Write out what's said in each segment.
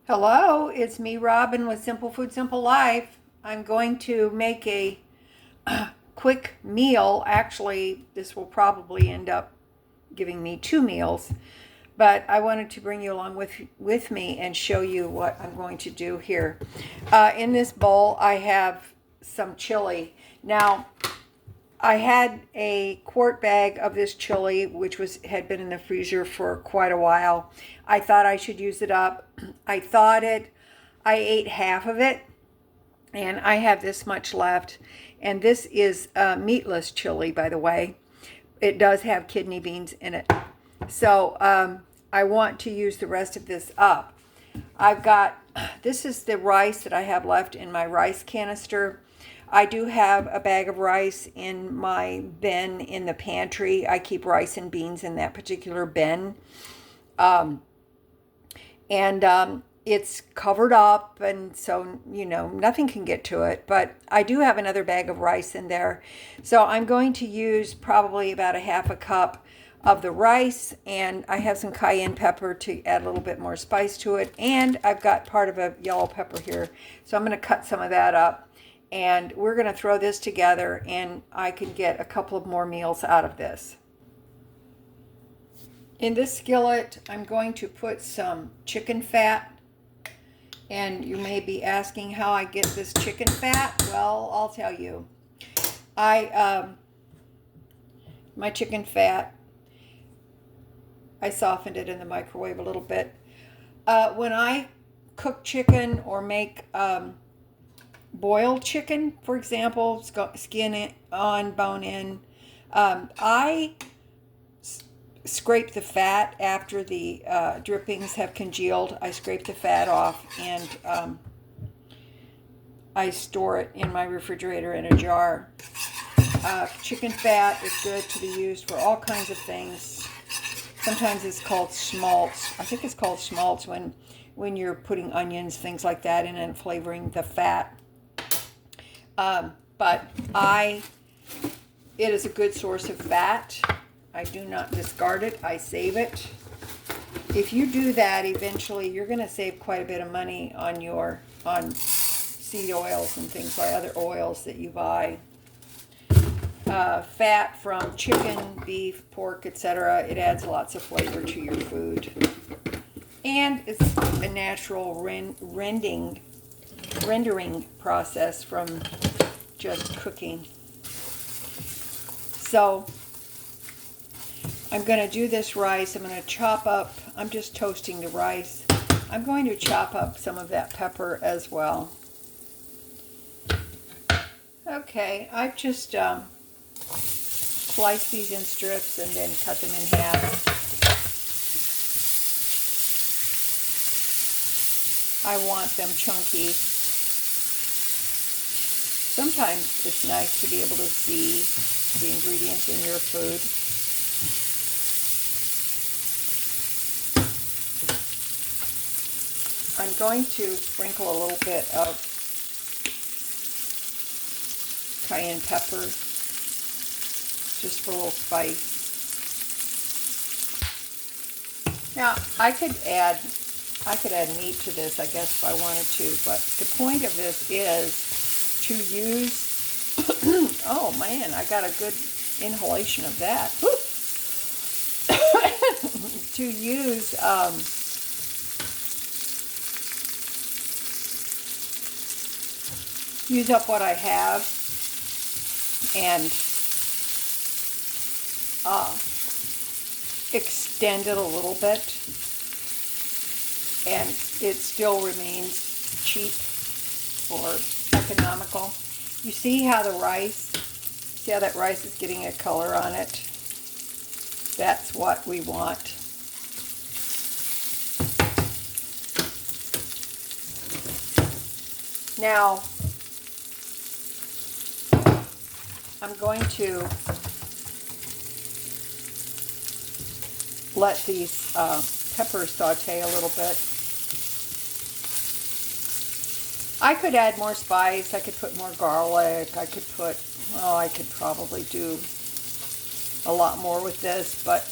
Hello, it's me, Robin, with Simple Food, Simple Life. I'm going to make a quick meal. Actually, this will probably end up giving me two meals, but I wanted to bring you along with me and show you what I'm going to do here. In this bowl, I have some chili. Now, I had a quart bag of this chili, which had been in the freezer for quite a while. I thought I should use it up. I ate half of it, and I have this much left. And this is meatless chili, by the way. It does have kidney beans in it. So I want to use the rest of this up. This is the rice that I have left in my rice canister. I do have a bag of rice in my bin in the pantry. I keep rice and beans in that particular bin. And it's covered up, and so, nothing can get to it. But I do have another bag of rice in there. So I'm going to use probably about a half a cup of the rice, and I have some cayenne pepper to add a little bit more spice to it. And I've got part of a yellow pepper here. So I'm going to cut some of that up. And we're going to throw this together, and I can get a couple of more meals out of this. In this skillet, I'm going to put some chicken fat. And you may be asking how I get this chicken fat. Well, I'll tell you. My chicken fat, I softened it in the microwave a little bit. When I cook chicken or make boiled chicken, for example, skin it on, bone in, I scrape the fat after the drippings have congealed. I scrape the fat off, and I store it in my refrigerator in a jar. Chicken fat is good to be used for all kinds of things. Sometimes it's called schmaltz. I think it's called schmaltz when you're putting onions, things like that in and flavoring the fat. But it is a good source of fat. I do not discard it. I save it. If you do that, eventually you're going to save quite a bit of money on seed oils and things like other oils that you buy. Fat from chicken, beef, pork, etc. It adds lots of flavor to your food. And it's a natural rendering process from just cooking. So I'm going to do this rice. I'm going to chop up, I'm just toasting the rice. I'm going to chop up some of that pepper as well. Okay, I've just sliced these in strips and then cut them in half. I want them chunky. Sometimes it's nice to be able to see the ingredients in your food. I'm going to sprinkle a little bit of cayenne pepper, just for a little spice. Now, I could add meat to this, I guess, if I wanted to, but the point of this is to use, oh man, I got a good inhalation of that. To use up what I have and extend it a little bit, and it still remains cheap or economical. You see how that rice is getting a color on it? That's what we want. Now, I'm going to let these peppers saute a little bit. I could add more spice. I could put more garlic. I could probably do a lot more with this, but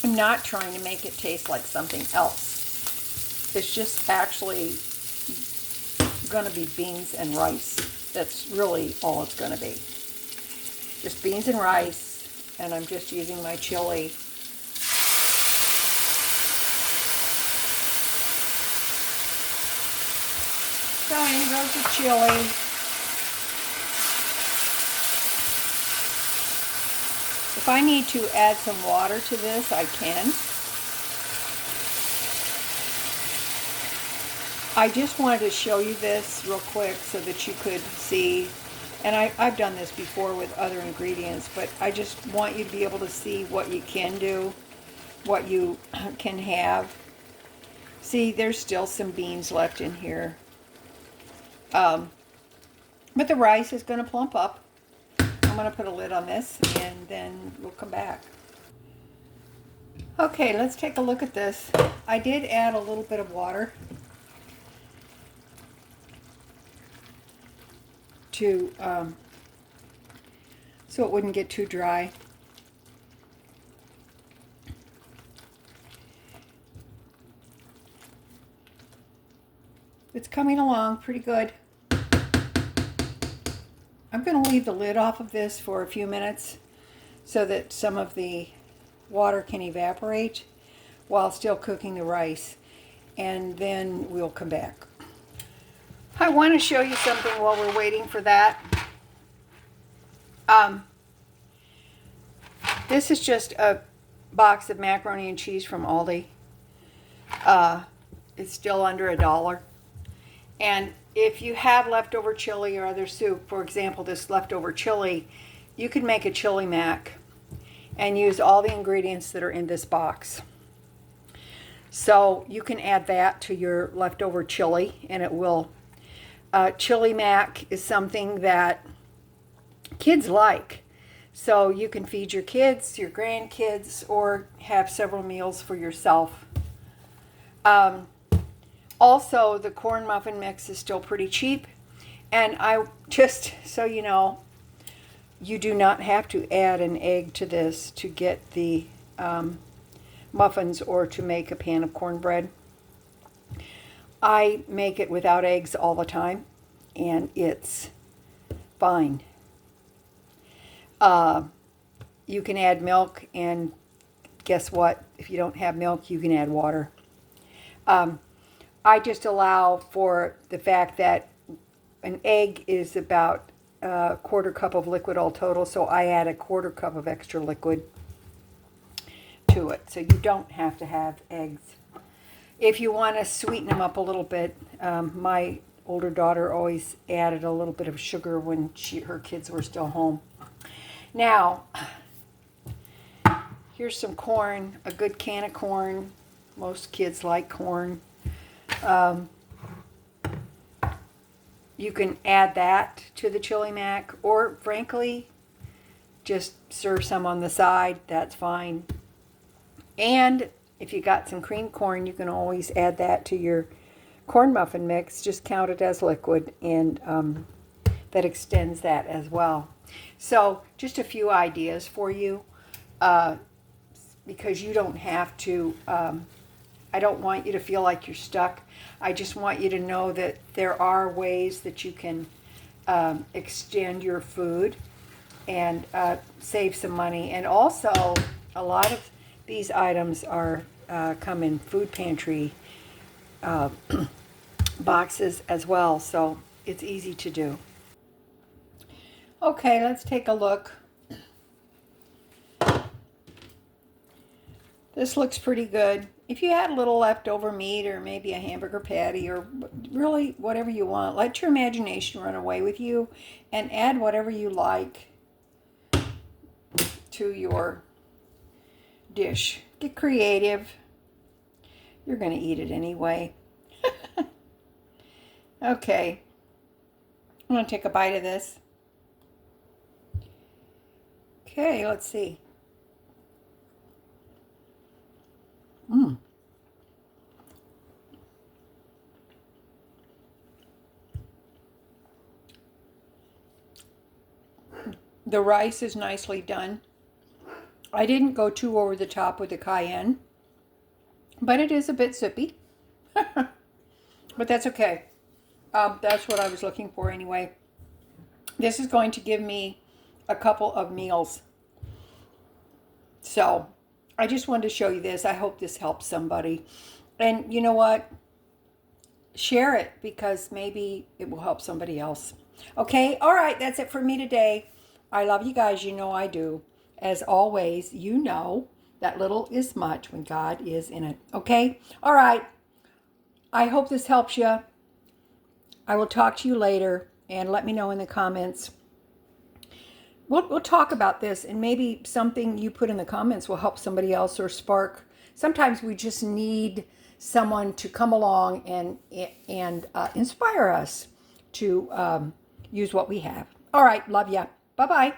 I'm not trying to make it taste like something else. It's just actually going to be beans and rice. That's really all it's going to be. Just beans and rice, and I'm just using my chili. So in goes the chili. If I need to add some water to this, I can. I just wanted to show you this real quick so that you could see, and I've done this before with other ingredients, but I just want you to be able to see what you can do, what you can have. See, there's still some beans left in here. But the rice is going to plump up. I'm going to put a lid on this, and then we'll come back. Okay, let's take a look at this. I did add a little bit of water to so it wouldn't get too dry. It's coming along pretty good. I'm going to leave the lid off of this for a few minutes so that some of the water can evaporate while still cooking the rice, and then we'll come back. I want to show you something while we're waiting for that. This is just a box of macaroni and cheese from Aldi. It's still under $1. And if you have leftover chili or other soup, for example, this leftover chili, you can make a chili mac and use all the ingredients that are in this box. So you can add that to your leftover chili, and it will. Chili mac is something that kids like. So you can feed your kids, your grandkids, or have several meals for yourself. Also, the corn muffin mix is still pretty cheap. And I just, so you know, you do not have to add an egg to this to get the muffins or to make a pan of cornbread. I make it without eggs all the time, and it's fine. You can add milk, and guess what? If you don't have milk, you can add water. I just allow for the fact that an egg is about a quarter cup of liquid all total, so I add a quarter cup of extra liquid to it. So you don't have to have eggs. If you want to sweeten them up a little bit, my older daughter always added a little bit of sugar when her kids were still home. Now, here's some corn, a good can of corn. Most kids like corn. You can add that to the chili mac, or frankly, just serve some on the side. That's fine. And if you got some cream corn, you can always add that to your corn muffin mix. Just count it as liquid, and that extends that as well. So just a few ideas for you, because you don't have to, I don't want you to feel like you're stuck. I just want you to know that there are ways that you can extend your food and save some money. And also, a lot of these items are come in food pantry boxes as well, so it's easy to do. Okay, let's take a look. This looks pretty good. If you had a little leftover meat or maybe a hamburger patty or really whatever you want, let your imagination run away with you and add whatever you like to your dish. Get creative. You're going to eat it anyway. Okay. I'm going to take a bite of this. Okay, let's see. The rice is nicely done. I didn't go too over the top with the cayenne, but it is a bit soupy. But that's okay. That's what I was looking for anyway. This is going to give me a couple of meals. So I just wanted to show you this. I hope this helps somebody. And you know what? Share it because maybe it will help somebody else. Okay? All right. That's it for me today. I love you guys. You know I do. As always, you know that little is much when God is in it. Okay? All right. I hope this helps you. I will talk to you later and let me know in the comments. We'll talk about this, and maybe something you put in the comments will help somebody else or spark. Sometimes we just need someone to come along and inspire us to use what we have. All right, love ya. Bye bye.